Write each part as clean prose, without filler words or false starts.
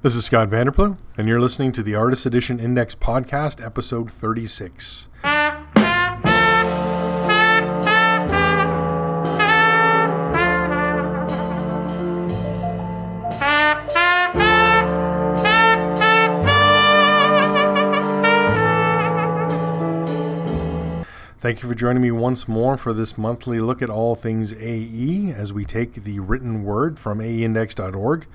This is Scott Vanderplu, and you're listening to the Artist Edition Index Podcast, episode 36. Thank you for joining me once more for this monthly look at all things AE as we take the written word from aeindex.org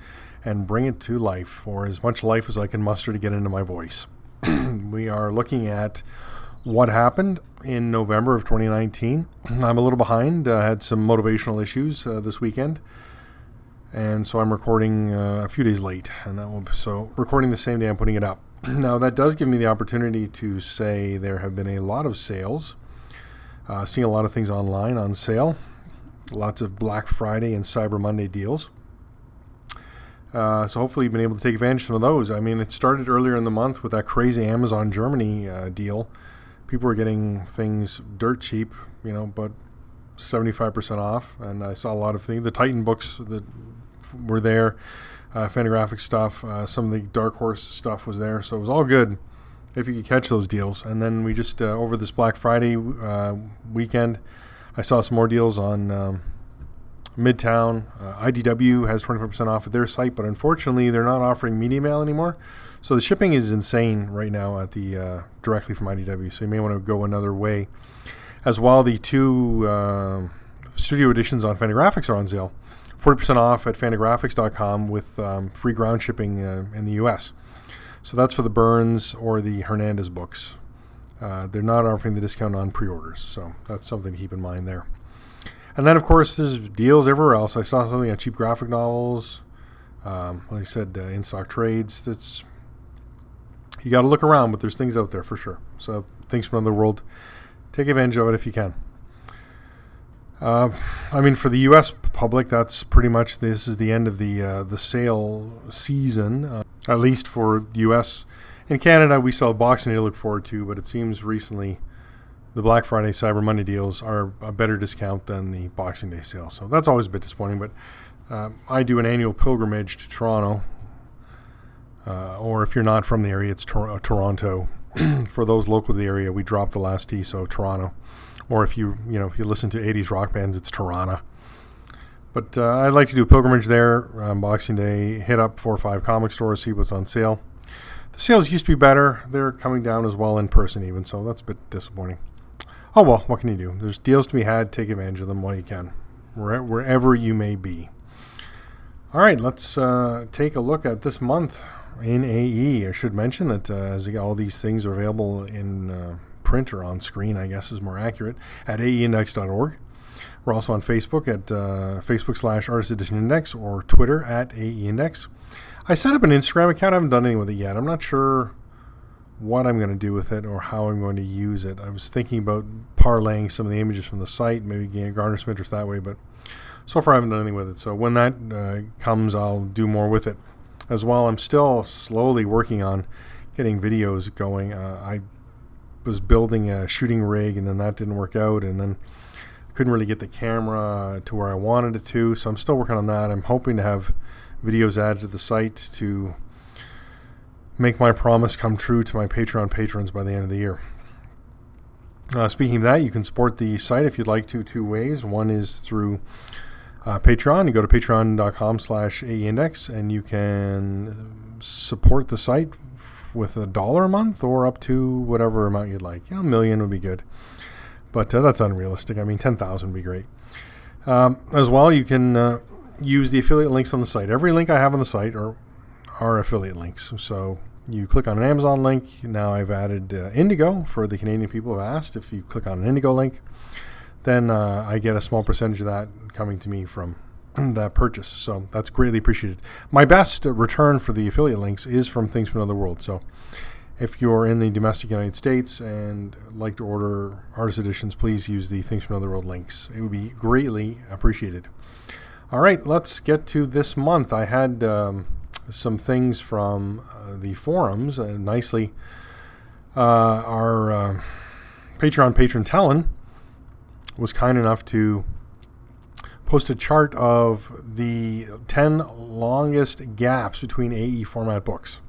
and bring it to life, or as much life as I can muster to get into my voice. We are looking at what happened in November of 2019. I'm a little behind. I had some motivational issues this weekend, and so I'm recording a few days late. So recording the same day I'm putting it up. Now that does give me the opportunity to say there have been a lot of sales. Seeing a lot of things online on sale. Lots of Black Friday and Cyber Monday deals. So hopefully you've been able to take advantage of some of those. I mean, it started earlier in the month with that crazy Amazon Germany deal. People were getting things dirt cheap, but 75% off. And I saw a lot of things. The Titan books that were there, Fantagraphic stuff, some of the Dark Horse stuff was there. So it was all good if you could catch those deals. And then we just, over this Black Friday weekend, I saw some more deals on Midtown. IDW has 25% off of their site, but unfortunately they're not offering media mail anymore. So the shipping is insane right now at the directly from IDW. So you may want to go another way. As well, the two studio editions on Fantagraphics are on sale. 40% off at fantagraphics.com with free ground shipping in the US. So that's for the Burns or the Hernandez books. They're not offering the discount on pre-orders, so that's something to keep in mind there. And then, of course, there's deals everywhere else. I saw something on cheap graphic novels. Like I said, in-stock trades. You got to look around, but there's things out there for sure. So things from the world. Take advantage of it if you can. For the U.S. public, that's pretty much, this is the end of the sale season, at least for U.S. In Canada, we still have Boxing Day to look forward to, but it seems recently the Black Friday, Cyber Monday deals are a better discount than the Boxing Day sale. So that's always a bit disappointing, but I do an annual pilgrimage to Toronto, or if you're not from the area, it's Toronto. For those local to the area, we drop the last T, so Toronto. Or if you listen to 80s rock bands, it's Toronto. But I'd like to do a pilgrimage there on Boxing Day, hit up 4 or 5 comic stores, see what's on sale. The sales used to be better. They're coming down as well in person even, so that's a bit disappointing. Oh well, what can you do? There's deals to be had. Take advantage of them while you can, wherever you may be. All right, let's take a look at this month in AE. I should mention that as all these things are available in print or on screen, I guess is more accurate, at aeindex.org. We're also on Facebook at Facebook/Artist Edition Index or Twitter at aeindex. I set up an Instagram account. I haven't done anything with it yet. I'm not sure what I'm going to do with it or how I'm going to use it. I was thinking about parlaying some of the images from the site, maybe garner some interest that way, but so far I haven't done anything with it. So when that comes, I'll do more with it. As well, I'm still slowly working on getting videos going. I was building a shooting rig, and then that didn't work out, and then couldn't really get the camera to where I wanted it to, so I'm still working on that. I'm hoping to have videos added to the site to make my promise come true to my Patreon patrons by the end of the year. Speaking of that, you can support the site if you'd like to 2 ways. One is through Patreon. You go to patreon.com/aeindex, and you can support the site with $1 a month or up to whatever amount you'd like. $1 million would be good, but that's unrealistic. I mean, 10,000 would be great. As well, you can use the affiliate links on the site. Every link I have on the site are affiliate links. So you click on an Amazon link. Now I've added Indigo for the Canadian people who have asked. If you click on an Indigo link, then I get a small percentage of that coming to me from that purchase. So that's greatly appreciated. My best return for the affiliate links is from Things from Another World. So if you're in the domestic United States and like to order artist editions, please use the Things from Another World links. It would be greatly appreciated. All right, let's get to this month. I had some things from the forums. Nicely, our Patreon patron Talon was kind enough to posted a chart of the 10 longest gaps between AE format books.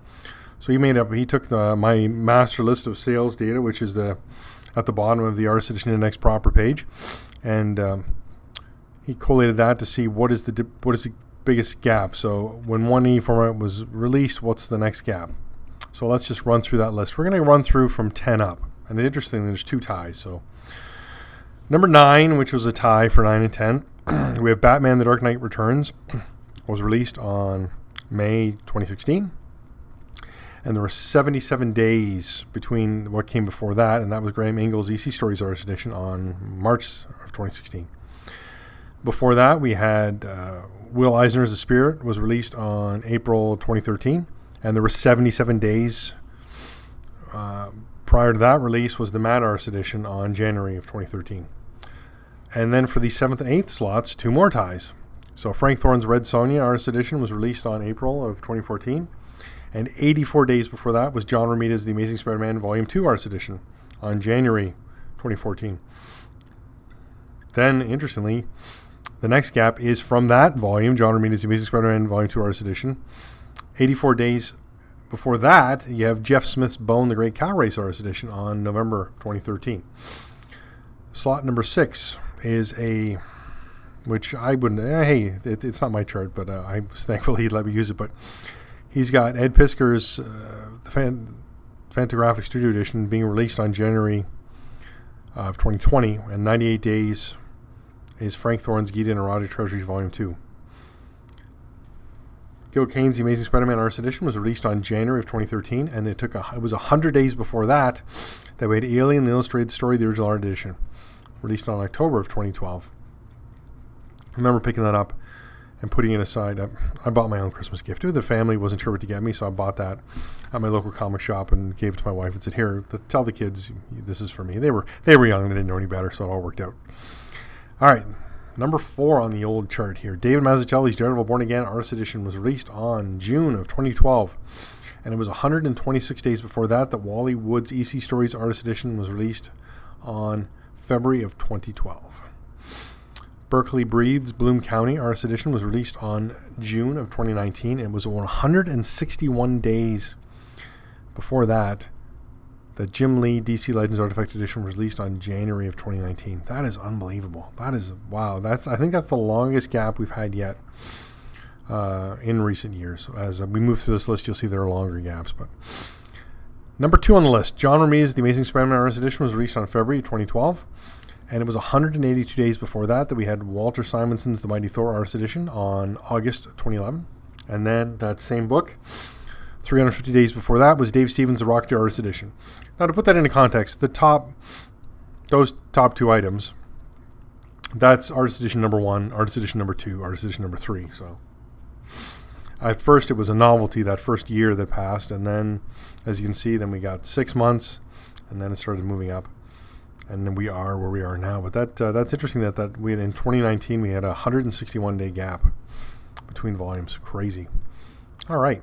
So he took my master list of sales data, which is at the bottom of the Artist Edition Index proper page, and he collated that to see what is the biggest gap. So when one AE format was released, what's the next gap? So let's just run through that list. We're going to run through from 10 up, and interestingly, there's 2 ties. So number 9, which was a tie for 9 and 10, we have Batman: The Dark Knight Returns, was released on May 2016. And there were 77 days between what came before that, and that was Graham Ingles' EC Stories Artist Edition on March of 2016. Before that, we had Will Eisner's The Spirit was released on April 2013, and there were 77 days prior to that release was the Mad Artist Edition on January of 2013. And then for the 7th and 8th slots, 2 more ties. So Frank Thorne's Red Sonja Artist Edition was released on April of 2014. And 84 days before that was John Romita's The Amazing Spider-Man Volume 2 Artist Edition on January 2014. Then, interestingly, the next gap is from that volume, John Romita's The Amazing Spider-Man Volume 2 Artist Edition. 84 days before that, you have Jeff Smith's Bone the Great Cow Race Artist Edition on November 2013. Slot number 6 is which I wouldn't, it's not my chart, but I was thankful he'd let me use it, but he's got Ed Pisker's Fantagraphic Studio Edition being released on January of 2020, and 98 days is Frank Thorne's Gideon Erotic Treasuries Volume 2. Gil Kane's The Amazing Spider-Man Artist Edition was released on January of 2013, and it was 100 days before that we had Alien: The Illustrated Story, the Original Art Edition, released on October of 2012. I remember picking that up and putting it aside. I bought my own Christmas gift. The family wasn't sure what to get me, so I bought that at my local comic shop and gave it to my wife and said, "Here, tell the kids this is for me." They were young, they didn't know any better, so it all worked out. All right, number 4 on the old chart here. David Mazzucchelli's Daredevil Born Again Artist Edition was released on June of 2012, and it was 126 days before that Wally Wood's EC Stories Artist Edition was released on February of 2012. Berkeley Breathes Bloom County Artist Edition was released on June of 2019, and it was 161 days before that Jim Lee DC Legends Artifact Edition was released on January of 2019. That is unbelievable. That is, wow. I think that's the longest gap we've had yet in recent years. As we move through this list, you'll see there are longer gaps. But number 2 on the list, John Romita's The Amazing Spider-Man Artist Edition was released on February 2012. And it was 182 days before that we had Walter Simonson's The Mighty Thor Artist Edition on August 2011. And then that same book, 350 days before that, was Dave Stevens' The Rocketeer Artist Edition. Now, to put that into context, those top 2 items, that's Artist Edition number 1, Artist Edition number 2, Artist Edition number 3. So at first it was a novelty that first year that passed, and then, as you can see, then we got 6 months, and then it started moving up. And then we are where we are now. But that's interesting that we had, in 2019 we had a 161-day gap between volumes. Crazy. All right.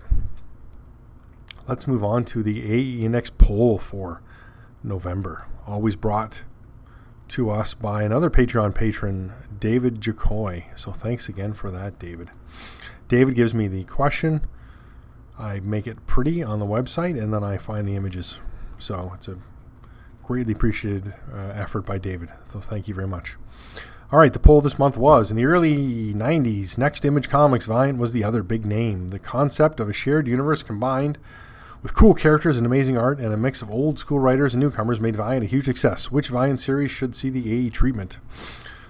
Let's move on to the AE Index poll for November. Always brought to us by another Patreon patron, David Jacoy. So thanks again for that, David. David gives me the question. I make it pretty on the website, and then I find the images. So it's a greatly appreciated effort by David. So thank you very much. All right, the poll this month was, in the early 90s, Next Image Comics Valiant was the other big name. The concept of a shared universe combined with cool characters and amazing art and a mix of old school writers and newcomers made Valiant a huge success. Which Valiant series should see the AE treatment?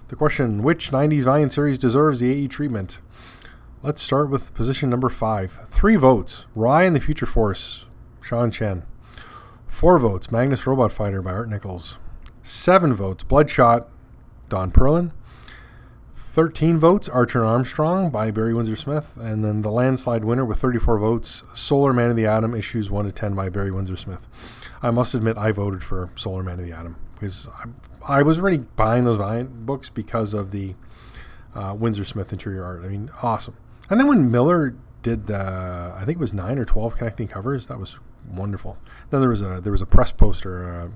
The question, which 90s Valiant series deserves the AE treatment? Let's start with position number 5. 3 votes, Rye and the Future Force, Sean Chen. 4 votes, Magnus Robot Fighter by Art Nichols. 7 votes, Bloodshot, Don Perlin. 13 votes, Archer and Armstrong by Barry Windsor Smith. And then the landslide winner with 34 votes, Solar Man of the Atom, issues 1 to 10 by Barry Windsor Smith. I must admit I voted for Solar Man of the Atom because I was already buying those Valiant books because of the Windsor Smith interior art. I mean, awesome. And then when Miller did I think it was 9 or 12 connecting covers, that was wonderful. Then there was a press poster,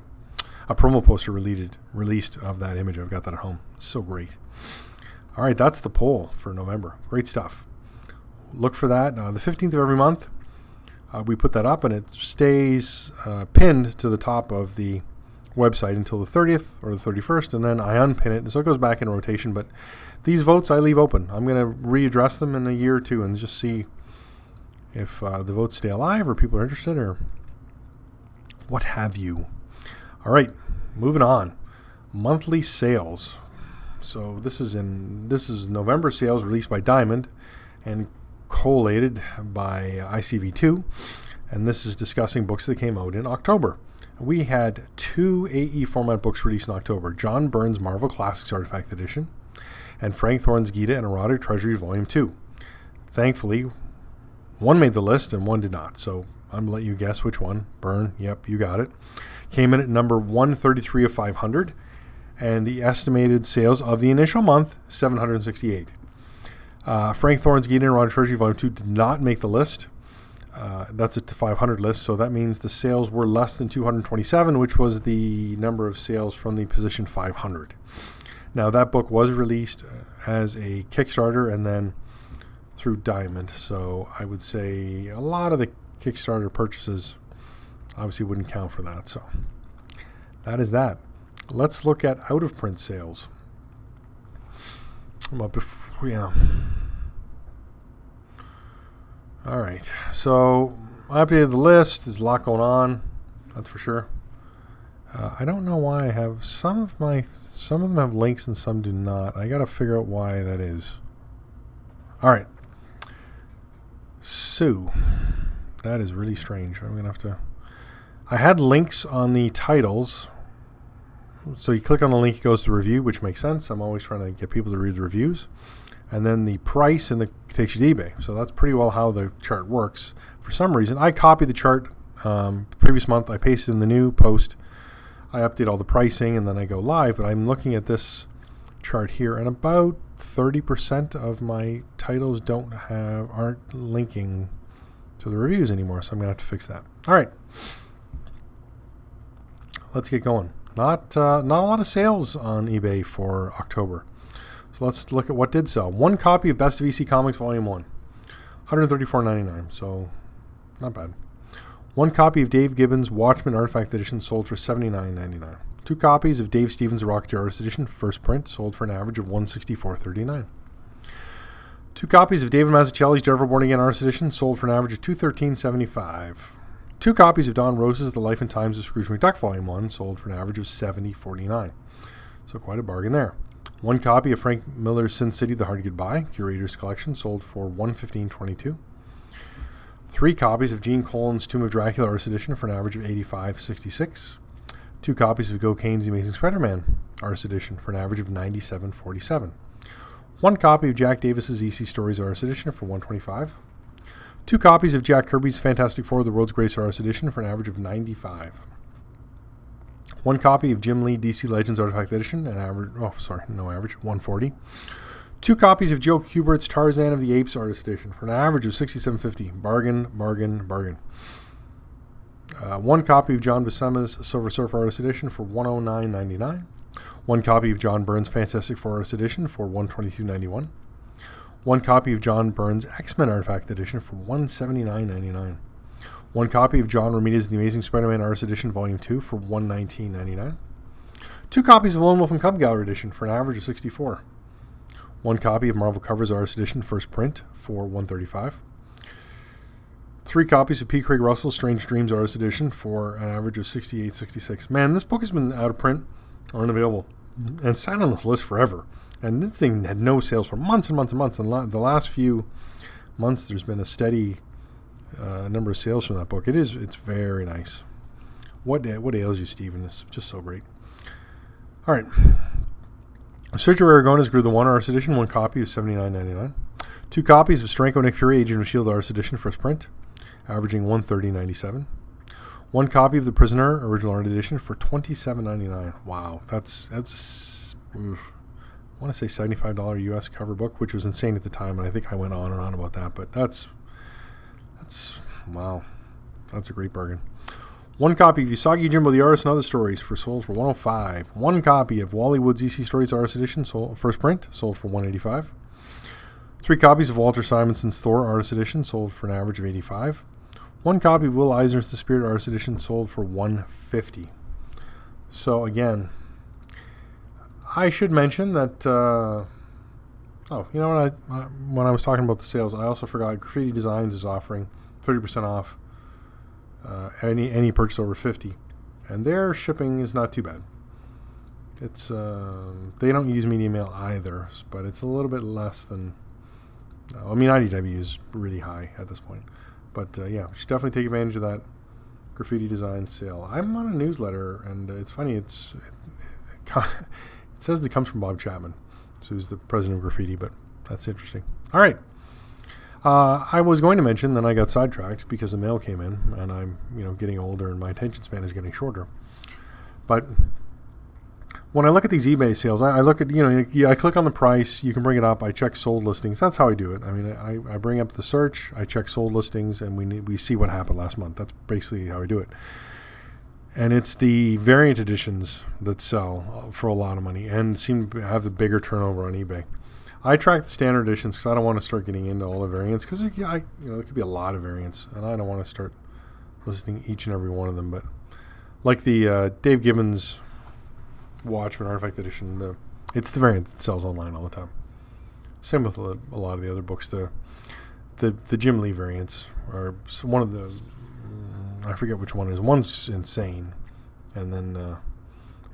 a promo poster released of that image. I've got that at home. So great. All right, that's the poll for November. Great stuff. Look for that. The 15th of every month, we put that up, and it stays pinned to the top of the website until the 30th or the 31st, and then I unpin it, so it goes back in rotation. But these votes I leave open. I'm going to readdress them in a year or two and just see if the votes stay alive or people are interested or what have you. All right, moving on. Monthly sales. So this is November sales released by Diamond and collated by ICV2, and this is discussing books that came out in October. We had 2 AE format books released in October: John Byrne's Marvel Classics Artifact Edition and Frank Thorne's Gita and Erotic Treasury Volume 2. Thankfully, one made the list and one did not, so I'm going to let you guess which one. Byrne, yep, you got it. Came in at number 133 of 500, and the estimated sales of the initial month, 768. Frank Thorne's Gita and Erotic Treasury Volume 2 did not make the list. That's a 500 list, so that means the sales were less than 227, which was the number of sales from the position 500. Now, that book was released as a Kickstarter and then through Diamond, so I would say a lot of the Kickstarter purchases obviously wouldn't count for that. So that is that. Let's look at out-of-print sales. Well, all right, so I updated the list. There's a lot going on, that's for sure. I don't know why I have some of them have links and some do not. I got to figure out why that is. All right, so that is really strange. I'm gonna have to. I had links on the titles, so you click on the link, it goes to review, which makes sense. I'm always trying to get people to read the reviews. And then the price takes you to eBay. So that's pretty well how the chart works. For some reason, I copied the chart previous month. I pasted in the new post. I update all the pricing, and then I go live. But I'm looking at this chart here, and about 30% of my titles aren't linking to the reviews anymore. So I'm going to have to fix that. All right. Let's get going. Not a lot of sales on eBay for October. So let's look at what did sell. One copy of Best of EC Comics Volume 1, $134.99, so not bad. One copy of Dave Gibbons' Watchmen Artifact Edition sold for $79.99. 2 copies of Dave Stevens' Rocketeer Artist Edition, first print, sold for an average of $164.39. 2 copies of David Mazzucchelli's Devil Born Again Artist Edition sold for an average of $213.75. 2 copies of Don Rose's The Life and Times of Scrooge McDuck Volume 1 sold for an average of $70.49. So quite a bargain there. 1 copy of Frank Miller's Sin City, The Hard Goodbye, Curator's Collection, sold for $115.22. 3 copies of Gene Colan's Tomb of Dracula Artist Edition for an average of $85.66. 2 copies of Go Kane's The Amazing Spider-Man Artist Edition for an average of $97.47. 1 copy of Jack Davis's EC Stories Artist Edition for $125. 2 copies of Jack Kirby's Fantastic Four, The World's Greatest Artist Edition for an average of $95. 1 copy of Jim Lee DC Legends Artifact Edition, $140. 2 copies of Joe Kubert's Tarzan of the Apes Artist Edition for an average of $67.50. Bargain, bargain, bargain. 1 copy of John Buscema's Silver Surfer Artist Edition for $109.99. 1 copy of John Byrne's Fantastic Four Artist Edition for $122.91. 1 copy of John Byrne's X-Men Artifact Edition for $179.99. 1 copy of John Romita's The Amazing Spider-Man Artist Edition Volume 2 for $119.99. 2 copies of Lone Wolf and Cub Gallery Edition for an average of $64. 1 copy of Marvel Covers Artist Edition First Print for $135. 3 copies of P. Craig Russell's Strange Dreams Artist Edition for an average of $68.66. Man, this book has been out of print or unavailable and sat on this list forever. And this thing had no sales for months and months and months. And the last few months, there's been a steady number of sales from that book. It's very nice. What ails you, Stephen? It's just so great. All right. Sergio Aragona's Grew the One Artist Edition, 1 copy of $79.99. 2 copies of Stranko Nick Fury Agent of S.H.I.E.L.D. Artist Edition, first print, averaging $130.97. 1 copy of The Prisoner Original Art Edition for $27.99. Wow, that's I want to say $75 US cover book, which was insane at the time, and I think I went on and on about that, but that's wow. That's a great bargain. 1 copy of Usagi Jimbo, The Artist and Other Stories sold for $105. 1 copy of Wally Wood's EC Stories Artist Edition, first print, sold for $185. 3 copies of Walter Simonson's Thor Artist Edition, sold for an average of $85. 1 copy of Will Eisner's The Spirit Artist Edition, sold for $150. So again, I should mention that, when I was talking about the sales, I also forgot Graffiti Designs is offering 30% off any purchase over $50, and their shipping is not too bad. It's they don't use media mail either, but it's a little bit less than. IDW is really high at this point, but you should definitely take advantage of that Graffiti Design sale. I'm on a newsletter, and it's funny. It says it comes from Bob Chapman, who's the president of Graffiti, but that's interesting. All right. I was going to mention, then I got sidetracked because the mail came in, and I'm getting older, and my attention span is getting shorter. But when I look at these eBay sales, I look at I click on the price, you can bring it up, I check sold listings. That's how I do it. I mean, I bring up the search, I check sold listings, and we see what happened last month. That's basically how I do it. And it's the variant editions that sell for a lot of money and seem to have the bigger turnover on eBay. I track the standard editions because I don't want to start getting into all the variants because there could be a lot of variants, and I don't want to start listing each and every one of them. But like the Dave Gibbons Watchman Artifact Edition, it's the variant that sells online all the time. Same with a lot of the other books. The Jim Lee variants are one of the I forget which one it is. One's insane, and then it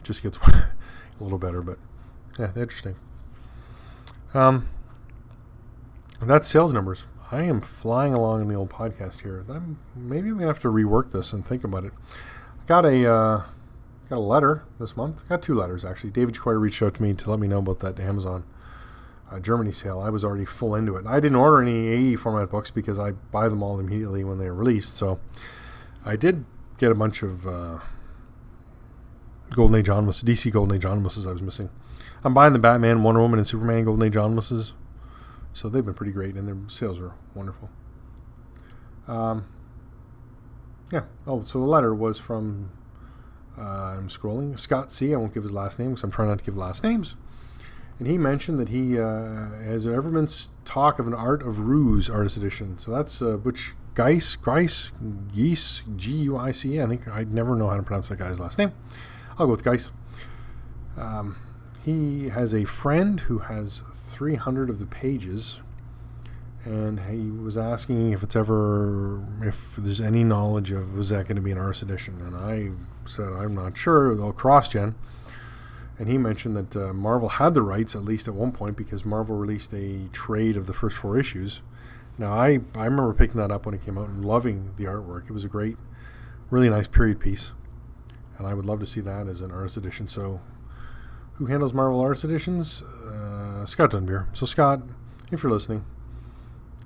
just gets a little better. But yeah, interesting. That's sales numbers. I am flying along in the old podcast here. Maybe I'm gonna have to rework this and think about it. I got a letter this month. Got 2 letters actually. David Jacoy reached out to me to let me know about that Amazon Germany sale. I was already full into it. I didn't order any AE format books because I buy them all immediately when they're released. So I did get a bunch of Golden Age Omnibuses, DC Golden Age Omnibuses I was missing. I'm buying the Batman, Wonder Woman, and Superman Golden Age Omnibuses. So they've been pretty great, and their sales are wonderful. So the letter was from, I'm scrolling, Scott C. I won't give his last name because I'm trying not to give last names. And he mentioned that he has ever been talk of an Art of Ruse Artist Edition. So that's Butch Geis, Guice, G-U-I-C-E. I think I never know how to pronounce that guy's last name. I'll go with Geis. He has a friend who has 300 of the pages, and he was asking if there's any knowledge of, was that going to be an artist edition? And I said, I'm not sure. They'll cross-gen. And he mentioned that Marvel had the rights, at least at one point, because Marvel released a trade of the first 4 issues. Now, I remember picking that up when it came out and loving the artwork. It was a great, really nice period piece. And I would love to see that as an artist edition. So, who handles Marvel artist editions? Scott Dunbier. So, Scott, if you're listening,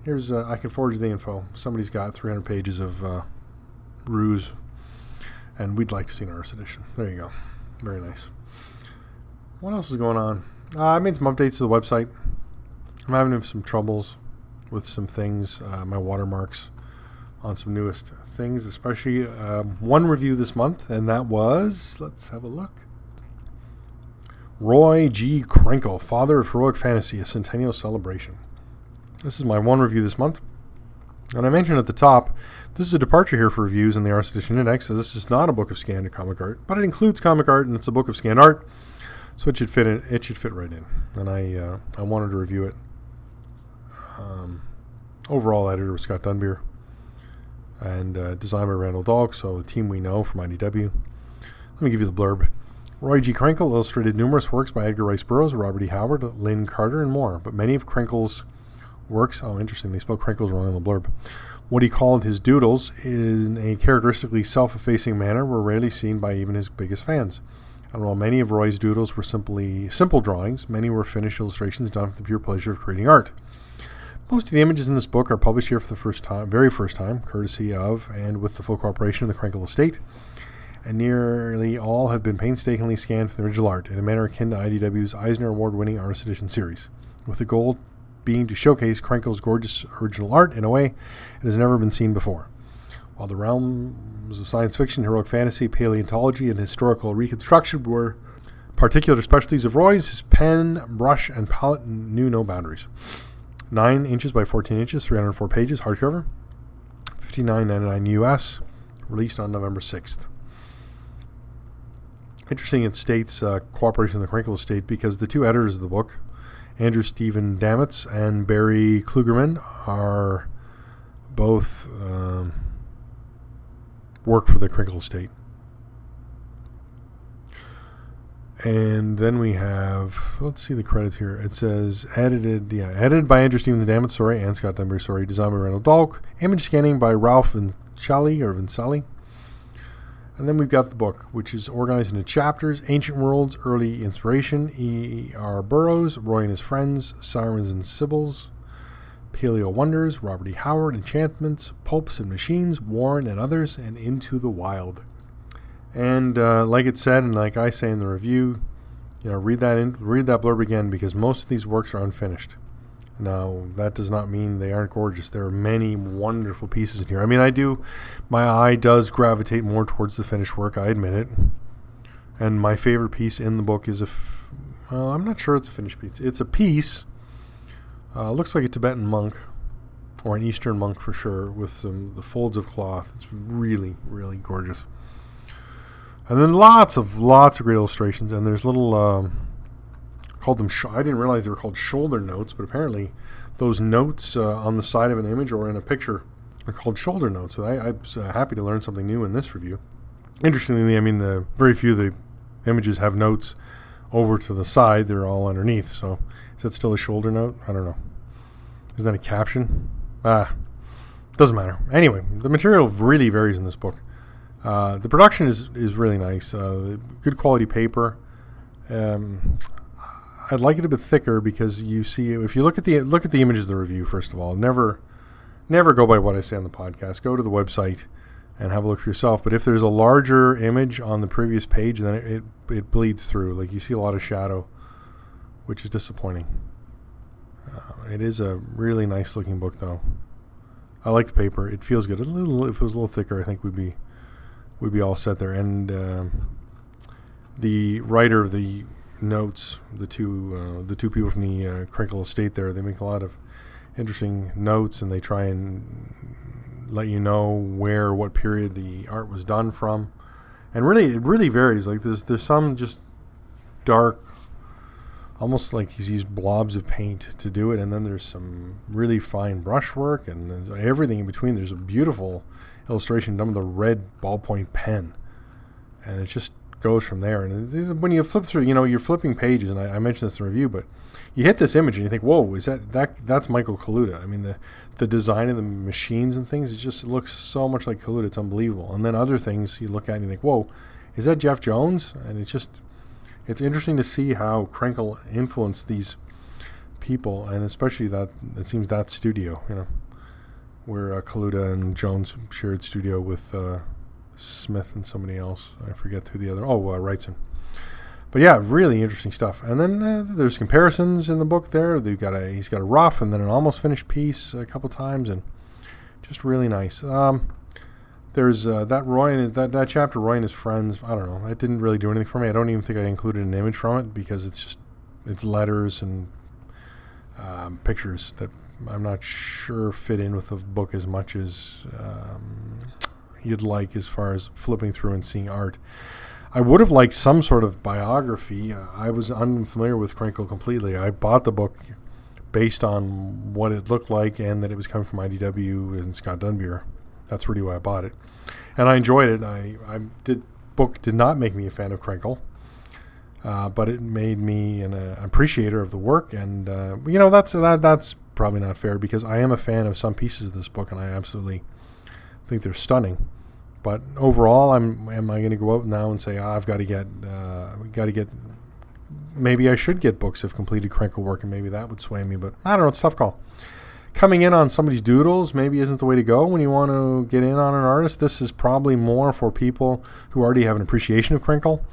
here's I can forward you the info. Somebody's got 300 pages of Ruse, and we'd like to see an artist edition. There you go. Very nice. What else is going on? I made some updates to the website. I'm having some troubles with some things, my watermarks on some newest things, especially one review this month, and that was, let's have a look, Roy G. Krenkel, Father of Heroic Fantasy, A Centennial Celebration. This is my one review this month. And I mentioned at the top, this is a departure here for reviews in the Artist Edition Index. So this is not a book of scanned comic art, but it includes comic art, and it's a book of scanned art. So it should fit in. It should fit right in. And I wanted to review it. Overall editor was Scott Dunbier, and designed by Randall Dahlk, so a team we know from IDW. Let me give you the blurb. Roy G. Krenkel illustrated numerous works by Edgar Rice Burroughs, Robert E. Howard, Lynn Carter, and more. But many of Krenkel's works, interesting, they spelled Krenkel's wrong in the blurb. What he called his doodles in a characteristically self-effacing manner were rarely seen by even his biggest fans. And while many of Roy's doodles were simply simple drawings, many were finished illustrations done for the pure pleasure of creating art. Most of the images in this book are published here for the very first time, courtesy of and with the full cooperation of the Krenkel estate, and nearly all have been painstakingly scanned for the original art in a manner akin to IDW's Eisner Award-winning Artist Edition series, with the goal being to showcase Krenkel's gorgeous original art in a way it has never been seen before. while the realms of science fiction, heroic fantasy, paleontology, and historical reconstruction were particular specialties of Roy's, his pen, brush, and palette knew no boundaries. 9 inches by 14 inches, 304 pages, hardcover, $59.99 US, released on November 6th. Interesting, it states cooperation with the Krenkel estate because the two editors of the book, Andrew Stephen Damitz and Barry Klugerman, are both work for the Krenkel estate. And then we have, let's see the credits here. It says edited by Andrew Stephen Damitz, and Scott Dunbury, designed by Randall Dahlk, image scanning by Ralph Vincali. And then we've got the book, which is organized into chapters: Ancient Worlds, Early Inspiration, E.R. Burroughs, Roy and His Friends, Sirens and Sibyls, Paleo Wonders, Robert E. Howard, Enchantments, Pulps and Machines, Warren and Others, and Into the Wild. And like it said, and like I say in the review, read that blurb again, because most of these works are unfinished. Now, that does not mean they aren't gorgeous. There are many wonderful pieces in here. I mean, my eye does gravitate more towards the finished work, I admit it. And my favorite piece in the book is I'm not sure it's a finished piece. It's a piece, looks like a Tibetan monk, or an Eastern monk for sure, with the folds of cloth. It's really, really gorgeous. And then lots of great illustrations, and there's little... called them. I didn't realize they were called shoulder notes, but apparently those notes on the side of an image or in a picture are called shoulder notes. So I was happy to learn something new in this review. Interestingly, I mean, the very few of the images have notes over to the side. They're all underneath. So is that still a shoulder note? I don't know. Is that a caption? Doesn't matter. Anyway, the material really varies in this book. The production is really nice. Good quality paper. I'd like it a bit thicker because you see, if you look at the images of the review, first of all, never go by what I say on the podcast. Go to the website and have a look for yourself. But if there's a larger image on the previous page, then it bleeds through. Like, you see a lot of shadow, which is disappointing. It is a really nice looking book, though. I like the paper. It feels good. If it was a little thicker, I think we'd be all set there. And the writer of the notes, the two people from the Krenkel estate there, they make a lot of interesting notes, and they try and let you know what period the art was done from. And really, it really varies. Like, there's some just dark, almost like he's used blobs of paint to do it, and then there's some really fine brushwork, and there's everything in between. There's a beautiful illustration done with a red ballpoint pen, and it just goes from there. And when you flip through, you're flipping pages, and I mentioned this in the review, but you hit this image and you think, whoa, is that's Michael Kaluta. I mean, the design of the machines and things, it looks so much like Kaluta. It's unbelievable. And then other things you look at and you think, whoa, is that Jeff Jones? And it's interesting to see how Krenkel influenced these people, and especially that, it seems, that studio, where Kaluta and Jones shared studio with Smith and somebody else. I forget who the other... Wrightson. But yeah, really interesting stuff. And then there's comparisons in the book there. He's got a rough and then an almost finished piece a couple times, and just really nice. There's that Roy and that chapter, Roy and His Friends. I don't know. It didn't really do anything for me. I don't even think I included an image from it because it's letters and pictures that I'm not sure fit in with the book as much as you'd like, as far as flipping through and seeing art. I would have liked some sort of biography. I was unfamiliar with Krenkel completely. I bought the book based on what it looked like and that it was coming from IDW and Scott Dunbury. That's really why I bought it, and I enjoyed it. Book did not make me a fan of Krenkel, but it made me an appreciator of the work. And that's probably not fair, because I am a fan of some pieces of this book, and I absolutely think they're stunning. But overall, am I going to go out now and say, I've got to get, maybe I should get books of completed Krenkel work, and maybe that would sway me. But I don't know, it's a tough call. Coming in on somebody's doodles maybe isn't the way to go when you want to get in on an artist. This is probably more for people who already have an appreciation of Krenkel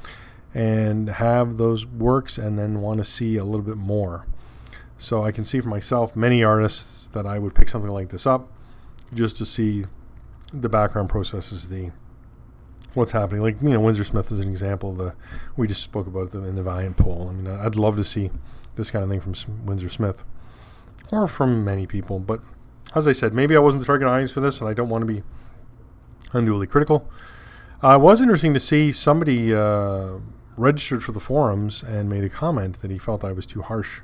and have those works and then want to see a little bit more. So I can see for myself many artists that I would pick something like this up just to see the background process is what's happening. Like, Windsor Smith is an example. We just spoke about them in the Valiant poll. I mean, I'd love to see this kind of thing from Windsor Smith or from many people. But as I said, maybe I wasn't the target audience for this, and I don't want to be unduly critical. It was interesting to see somebody registered for the forums and made a comment that he felt I was too harsh.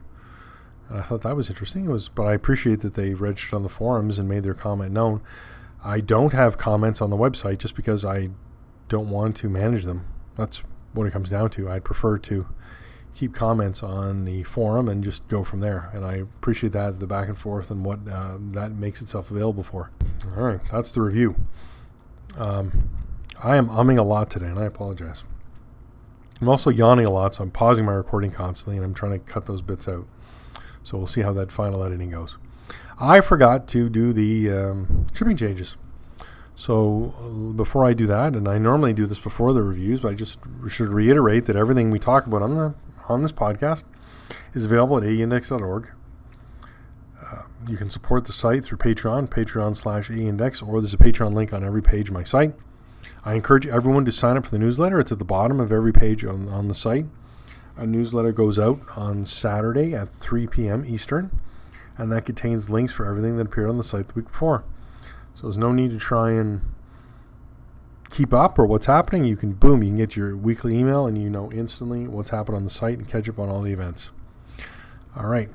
And I thought that was interesting. But I appreciate that they registered on the forums and made their comment known. I don't have comments on the website just because I don't want to manage them. That's what it comes down to. I'd prefer to keep comments on the forum and just go from there. And I appreciate that, the back and forth and what that makes itself available for. All right, that's the review. I am umming a lot today, and I apologize. I'm also yawning a lot, so I'm pausing my recording constantly, and I'm trying to cut those bits out. So we'll see how that final editing goes. I forgot to do the shipping changes. So before I do that, and I normally do this before the reviews, but I just should reiterate that everything we talk about on this podcast is available at aindex.org. You can support the site through Patreon/aindex, or there's a Patreon link on every page of my site. I encourage everyone to sign up for the newsletter. It's at the bottom of every page on the site. A newsletter goes out on Saturday at 3 p.m. Eastern, and that contains links for everything that appeared on the site the week before. So there's no need to try and keep up or what's happening. You can get your weekly email and you know instantly what's happened on the site and catch up on all the events. All right.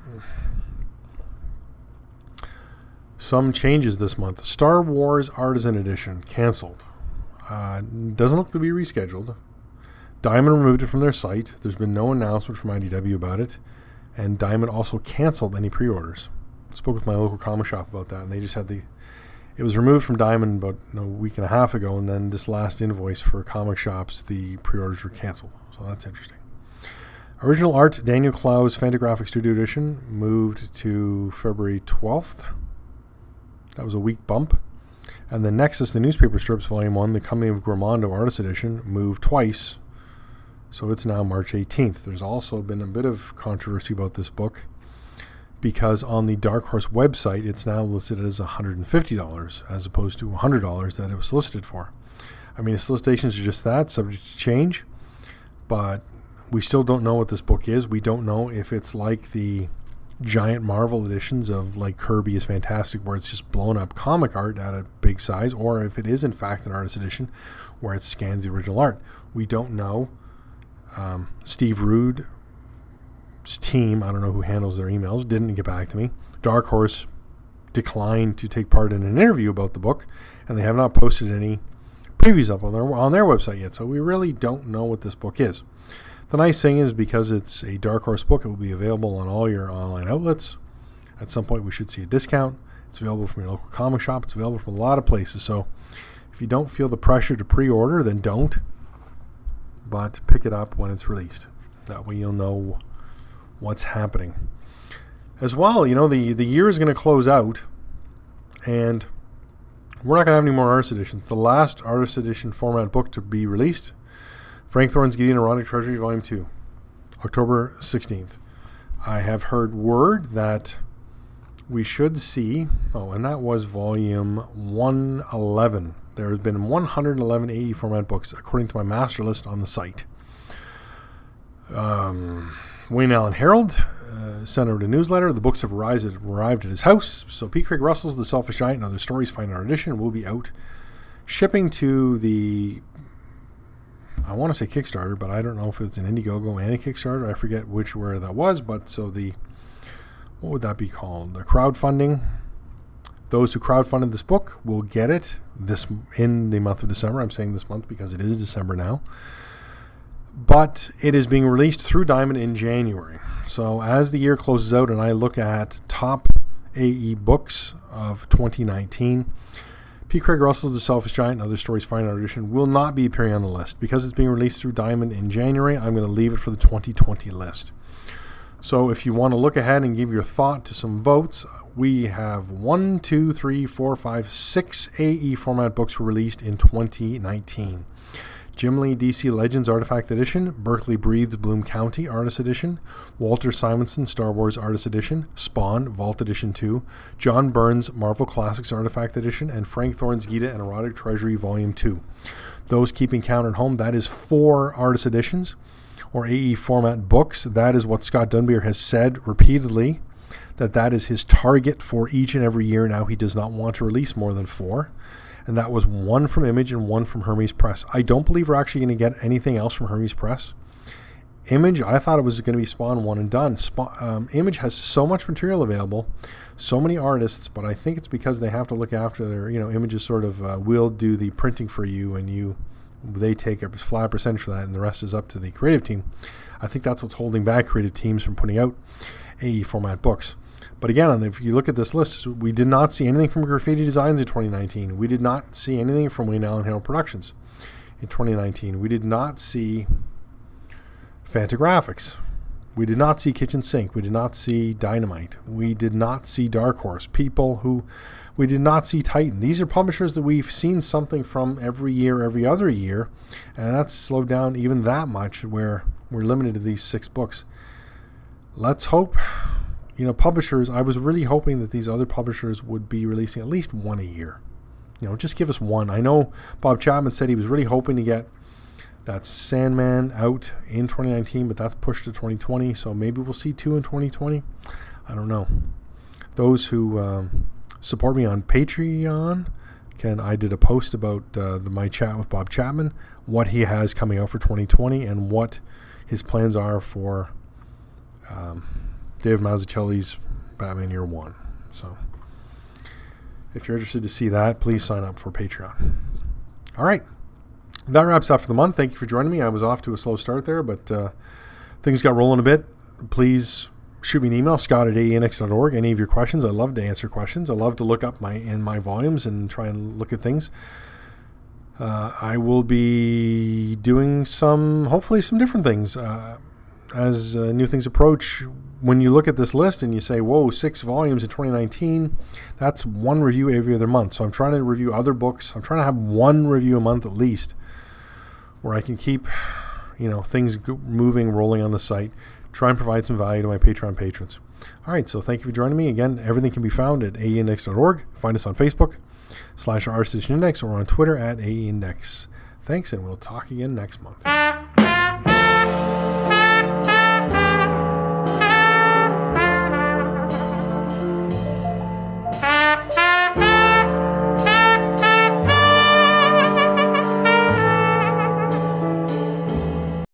Some changes this month. Star Wars Artisan Edition canceled. Doesn't look to be rescheduled. Diamond removed it from their site. There's been no announcement from IDW about it. And Diamond also canceled any pre-orders. I spoke with my local comic shop about that, and they just had it was removed from Diamond about a week and a half ago, and then this last invoice for comic shops, the pre-orders were canceled. So that's interesting. Original art, Daniel Clow's Fantagraphics Studio Edition, moved to February 12th. That was a week bump. And then Nexus, the newspaper strips, Volume 1, the Coming of Grimmondo Artist Edition, moved twice. So it's now March 18th. There's also been a bit of controversy about this book, because on the Dark Horse website, it's now listed as $150 as opposed to $100 that it was listed for. I mean, the solicitations are just that, subject to change, but we still don't know what this book is. We don't know if it's like the giant Marvel editions of like Kirby is Fantastic, where it's just blown up comic art at a big size, or if it is in fact an artist edition where it scans the original art. We don't know. Steve Rude's team, I don't know who handles their emails, didn't get back to me. Dark Horse declined to take part in an interview about the book, and they have not posted any previews up on their website yet, so we really don't know what this book is. The nice thing is, because it's a Dark Horse book, it will be available on all your online outlets. At some point we should see a discount. It's available from your local comic shop. It's available from a lot of places, so if you don't feel the pressure to pre-order, then don't, but pick it up when it's released. That way you'll know what's happening. As well, the year is going to close out, and we're not going to have any more artist editions. The last artist edition format book to be released, Frank Thorne's Gideon Erotic Treasury Volume 2, October 16th. I have heard word that we should see, and that was Volume 111. There have been 111 AE format books, according to my master list on the site. Wayne Allen Herald sent out a newsletter. The books have arrived at his house. So P. Craig Russell's The Selfish Giant and Other Stories Fine Art Edition will be out, shipping to the, I want to say Kickstarter, but I don't know if it's an Indiegogo and a Kickstarter. I forget where that was, but so what would that be called? The crowdfunding. Those who crowdfunded this book will get it in the month of December. I'm saying this month because it is December now. But it is being released through Diamond in January. So as the year closes out and I look at top AE books of 2019, P. Craig Russell's The Selfish Giant and Other Stories Fine Art Edition will not be appearing on the list. Because it's being released through Diamond in January, I'm going to leave it for the 2020 list. So if you want to look ahead and give your thought to some votes, we have 6 AE format books were released in 2019. Jim Lee DC Legends Artifact Edition, Berkeley Breathes Bloom County Artist Edition, Walter Simonson Star Wars Artist Edition, Spawn Vault Edition 2, John Burns Marvel Classics Artifact Edition, and Frank Thorne's Gita and Erotic Treasury Volume 2. Those keeping count at home, that is 4 artist editions or AE format books. That is what Scott Dunbier has said repeatedly, that is his target for each and every year now. He does not want to release more than 4. And that was 1 from Image and 1 from Hermes Press. I don't believe we're actually going to get anything else from Hermes Press. Image, I thought it was going to be Spawn 1 and done. Image has so much material available, so many artists, but I think it's because they have to look after their, Images sort of will do the printing for you, and they take a flat percentage for that, and the rest is up to the creative team. I think that's what's holding back creative teams from putting out AE format books. But again, if you look at this list, we did not see anything from Graffiti Designs in 2019. We did not see anything from Wayne Allen Hale Productions in 2019. We did not see Fantagraphics. We did not see Kitchen Sink. We did not see Dynamite. We did not see Dark Horse. We did not see Titan. These are publishers that we've seen something from every year, every other year, and that's slowed down even that much where we're limited to these 6 books. Let's hope. Publishers, I was really hoping that these other publishers would be releasing at least 1 a year. Just give us 1. I know Bob Chapman said he was really hoping to get that Sandman out in 2019, but that's pushed to 2020, so maybe we'll see 2 in 2020. I don't know. Those who support me on Patreon, I did a post about my chat with Bob Chapman, what he has coming out for 2020, and what his plans are for Dave Mazzucchelli's Batman Year 1. So if you're interested to see that, please sign up for Patreon. All right. That wraps up for the month. Thank you for joining me. I was off to a slow start there, but things got rolling a bit. Please shoot me an email, scott@aenx.org. Any of your questions. I love to answer questions. I love to look up my volumes and try and look at things. I will be doing hopefully some different things as new things approach. When you look at this list and you say, whoa, 6 volumes in 2019, that's 1 review every other month. So I'm trying to review other books. I'm trying to have 1 review a month at least, where I can keep, things moving, rolling on the site, try and provide some value to my Patreon patrons. All right, so thank you for joining me. Again, everything can be found at aeindex.org. Find us on Facebook /ArtStation Index or on Twitter @AEindex. Thanks, and we'll talk again next month.